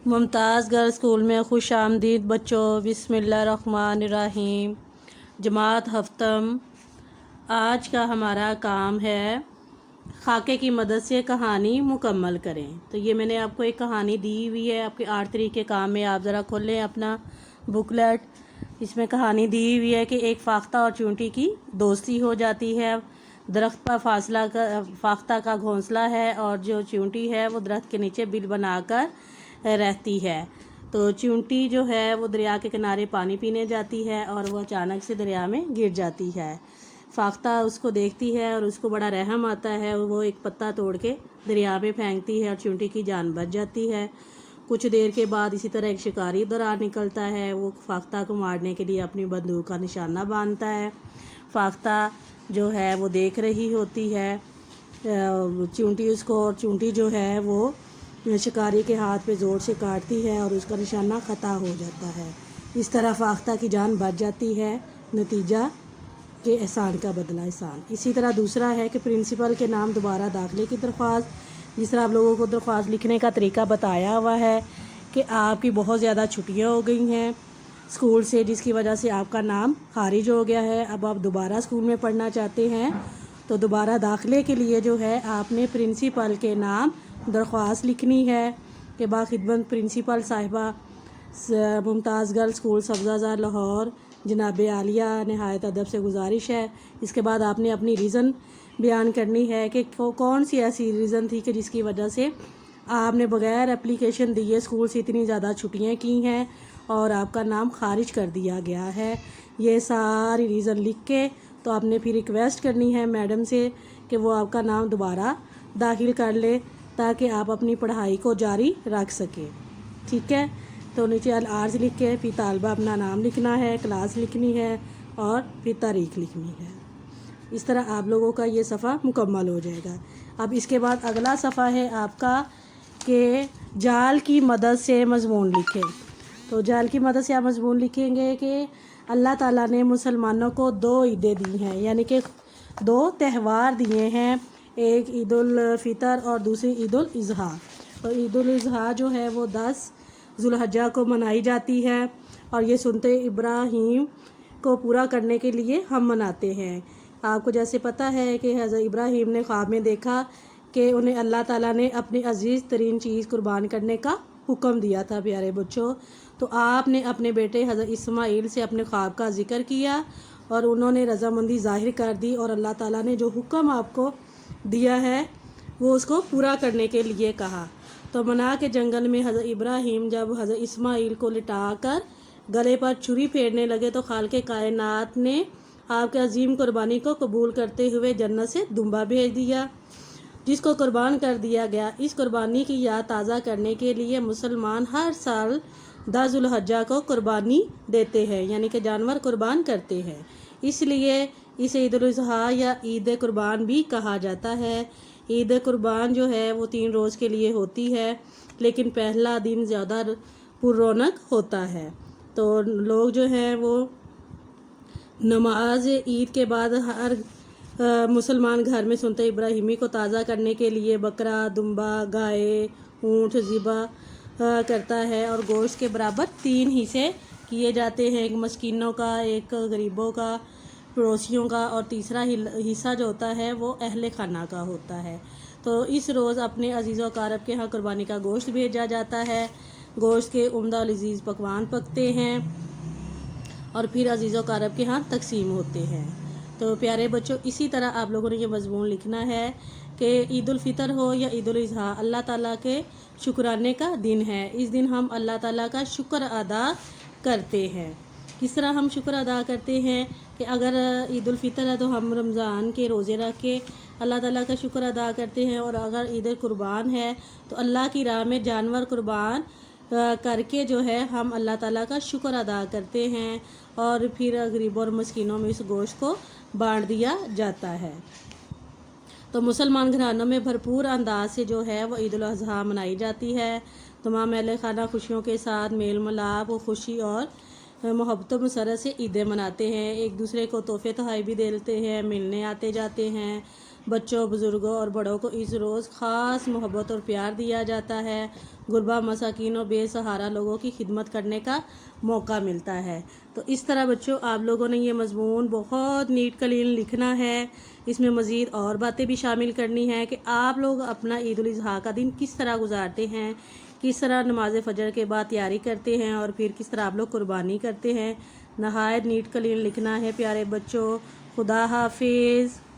ممتاز girls school میں خوش آمدید بچوں۔ بسم اللہ الرحمن الرحیم۔ جماعت ہفتم۔ آج کا ہمارا کام ہے خاکے کی مدد سے کہانی مکمل کریں۔ تو یہ میں نے آپ کو ایک کہانی دی ہوئی ہے آپ کے 8 طریقے کام میں۔ آپ ذرا کھول لیں اپنا بکلیٹ۔ اس میں کہانی دی ہوئی ہے کہ ایک فاختہ اور چونٹی کی دوستی ہو جاتی ہے۔ درخت پر فاختہ کا گھونسلہ ہے اور جو چونٹی ہے وہ درخت کے نیچے بل بنا کر رہتی ہے۔ تو چونٹی جو ہے وہ دریا کے کنارے پانی پینے جاتی ہے اور وہ اچانک سے دریا میں گر جاتی ہے۔ فاختہ اس کو دیکھتی ہے اور اس کو بڑا رحم آتا ہے، وہ ایک پتا توڑ کے دریا میں پھینکتی ہے اور چونٹی کی جان بچ جاتی ہے۔ کچھ دیر کے بعد اسی طرح ایک شکاری ادھر آ نکلتا ہے، وہ فاختہ کو مارنے کے لیے اپنی بندوق کا نشانہ باندھتا ہے۔ فاختہ جو ہے وہ دیکھ رہی ہوتی ہے چونٹی اس کو، اور چونٹی جو ہے وہ شکاری کے ہاتھ پہ زور سے کاٹتی ہے اور اس کا نشانہ خطا ہو جاتا ہے۔ اس طرح فاختہ کی جان بچ جاتی ہے، نتیجہ کہ احسان کا بدلہ احسان۔ اسی طرح دوسرا ہے کہ پرنسپل کے نام دوبارہ داخلے کی درخواست۔ جس طرح آپ لوگوں کو درخواست لکھنے کا طریقہ بتایا ہوا ہے کہ آپ کی بہت زیادہ چھٹیاں ہو گئی ہیں اسکول سے، جس کی وجہ سے آپ کا نام خارج ہو گیا ہے، اب آپ دوبارہ اسکول میں پڑھنا چاہتے ہیں، تو دوبارہ داخلے کے لیے جو ہے آپ نے پرنسپل کے نام درخواست لکھنی ہے کہ باخدمت پرنسپل صاحبہ ممتاز گرلز اسکول سبزہ زار لاہور جناب عالیہ، نہایت ادب سے گزارش ہے۔ اس کے بعد آپ نے اپنی ریزن بیان کرنی ہے کہ کون سی ایسی ریزن تھی کہ جس کی وجہ سے آپ نے بغیر اپلیکیشن دیے اسکول سے اتنی زیادہ چھٹیاں کی ہیں اور آپ کا نام خارج کر دیا گیا ہے۔ یہ ساری ریزن لکھ کے تو آپ نے پھر ریکویسٹ کرنی ہے میڈم سے کہ وہ آپ کا نام دوبارہ داخل کر لے تاکہ آپ اپنی پڑھائی کو جاری رکھ سکیں، ٹھیک ہے؟ تو نیچے العرض لکھ کے پھر طالبہ اپنا نام لکھنا ہے، کلاس لکھنی ہے اور پھر تاریخ لکھنی ہے۔ اس طرح آپ لوگوں کا یہ صفحہ مکمل ہو جائے گا۔ اب اس کے بعد اگلا صفحہ ہے آپ کا کہ جال کی مدد سے مضمون لکھیں۔ تو جال کی مدد سے آپ مضمون لکھیں گے کہ اللہ تعالیٰ نے مسلمانوں کو 2 عیدیں دی ہیں، یعنی کہ 2 تہوار دیے ہیں، ایک عید الفطر اور دوسری عید الاضحیٰ۔ اور عید الاضحیٰ جو ہے وہ 10 ذوالحجہ کو منائی جاتی ہے اور یہ سنت ابراہیم کو پورا کرنے کے لیے ہم مناتے ہیں۔ آپ کو جیسے پتہ ہے کہ حضرت ابراہیم نے خواب میں دیکھا کہ انہیں اللہ تعالیٰ نے اپنی عزیز ترین چیز قربان کرنے کا حکم دیا تھا۔ پیارے بچوں، تو آپ نے اپنے بیٹے حضرت اسماعیل سے اپنے خواب کا ذکر کیا اور انہوں نے رضامندی ظاہر کر دی اور اللہ تعالیٰ نے جو حکم آپ کو دیا ہے وہ اس کو پورا کرنے کے لیے کہا۔ تو منا کے جنگل میں حضرت ابراہیم جب حضرت اسماعیل کو لٹا کر گلے پر چھری پھیرنے لگے تو خالق کائنات نے آپ کے عظیم قربانی کو قبول کرتے ہوئے جنت سے دمبا بھیج دیا جس کو قربان کر دیا گیا۔ اس قربانی کی یاد تازہ کرنے کے لیے مسلمان ہر سال 10 ذوالحجہ کو قربانی دیتے ہیں، یعنی کہ جانور قربان کرتے ہیں، اس لیے اسے عید الاضحیٰ یا عید قربان بھی کہا جاتا ہے۔ عید قربان جو ہے وہ 3 روز کے لیے ہوتی ہے، لیکن پہلا دن زیادہ پر رونق ہوتا ہے۔ تو لوگ جو ہیں وہ نماز عید کے بعد ہر مسلمان گھر میں سنت ابراہیمی کو تازہ کرنے کے لیے بکرا، دمبا، گائے، اونٹ ذبح کرتا ہے اور گوشت کے برابر 3 حصے کیے جاتے ہیں، ایک مسکینوں کا، ایک غریبوں کا، پڑوسیوں کا، اور تیسرا حصہ جو ہوتا ہے وہ اہل خانہ کا ہوتا ہے۔ تو اس روز اپنے عزیز و اقارب کے ہاں قربانی کا گوشت بھیجا جاتا ہے، گوشت کے عمدہ و لذیذ پکوان پکتے ہیں اور پھر عزیز و اقارب کے ہاں تقسیم ہوتے ہیں۔ تو پیارے بچوں، اسی طرح آپ لوگوں نے یہ مضمون لکھنا ہے کہ عید الفطر ہو یا عید الاضحیٰ، اللہ تعالیٰ کے شکرانے کا دن ہے۔ اس دن ہم اللہ تعالیٰ کا شکر ادا کرتے ہیں۔ کس طرح ہم شکر ادا کرتے ہیں کہ اگر عید الفطر ہے تو ہم رمضان کے روزے رکھ کے اللہ تعالیٰ کا شکر ادا کرتے ہیں، اور اگر عید قربان ہے تو اللہ کی راہ میں جانور قربان کر کے جو ہے ہم اللہ تعالیٰ کا شکر ادا کرتے ہیں، اور پھر غریبوں اور مسکینوں میں اس گوشت کو بانٹ دیا جاتا ہے۔ تو مسلمان گھرانوں میں بھرپور انداز سے جو ہے وہ عید الاضحیٰ منائی جاتی ہے۔ تمام اہل خانہ خوشیوں کے ساتھ میل ملاپ و خوشی اور محبت و مسرت سے عیدیں مناتے ہیں، ایک دوسرے کو تحفے تحائف بھی دیتے ہیں، ملنے آتے جاتے ہیں، بچوں، بزرگوں اور بڑوں کو اس روز خاص محبت اور پیار دیا جاتا ہے۔ غربا، مساکین اور بے سہارا لوگوں کی خدمت کرنے کا موقع ملتا ہے۔ تو اس طرح بچوں آپ لوگوں نے یہ مضمون بہت نیٹ کلین لکھنا ہے۔ اس میں مزید اور باتیں بھی شامل کرنی ہے کہ آپ لوگ اپنا عید الاضحیٰ کا دن کس طرح گزارتے ہیں، کس طرح نماز فجر کے بعد تیاری کرتے ہیں اور پھر کس طرح آپ لوگ قربانی کرتے ہیں۔ نہایت نیٹ کلین لکھنا ہے پیارے بچوں۔ خدا حافظ۔